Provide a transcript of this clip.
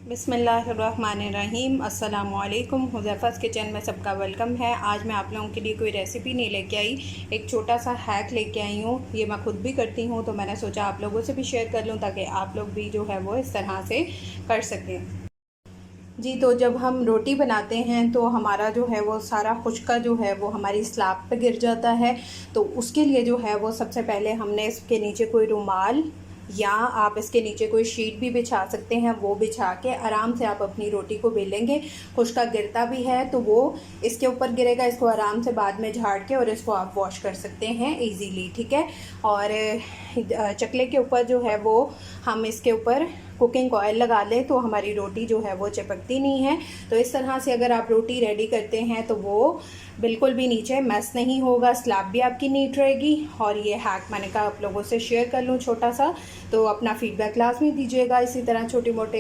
बिस्मिल्लाहिर्रहमानिर्रहीम। अस्सलामुअलैकुम। हुज़ैफ़ा's किचन में सबका वेलकम है। आज मैं आप लोगों के लिए कोई रेसिपी नहीं लेके आई, एक छोटा सा हैक लेके आई हूँ। ये मैं खुद भी करती हूँ, तो मैंने सोचा आप लोगों से भी शेयर कर लूँ ताकि आप लोग भी जो है वो इस तरह से कर सकें। जी, तो जब हम रोटी बनाते हैं तो हमारा जो है वो सारा खुश्का जो है वो हमारी स्लैब पे गिर जाता है। तो उसके लिए जो है वो सबसे पहले हमने इसके नीचे कोई रुमाल या आप इसके नीचे कोई शीट भी बिछा सकते हैं। वो बिछा के आराम से आप अपनी रोटी को बेलेंगे। खुश्का गिरता भी है तो वो इसके ऊपर गिरेगा, इसको आराम से बाद में झाड़ के और इसको आप वॉश कर सकते हैं इजीली, ठीक है। और चकले के ऊपर जो है वो हम इसके ऊपर कुकिंग ऑयल लगा लें तो हमारी रोटी जो है वो चिपकती नहीं है। तो इस तरह से अगर आप रोटी रेडी करते हैं तो वो बिल्कुल भी नीचे मैस नहीं होगा, स्लैब भी आपकी नीट रहेगी। और ये हैक मैंने कहा आप लोगों से शेयर कर लूँ छोटा सा, तो अपना फीडबैक लाजमी दीजिएगा। इसी तरह छोटे मोटे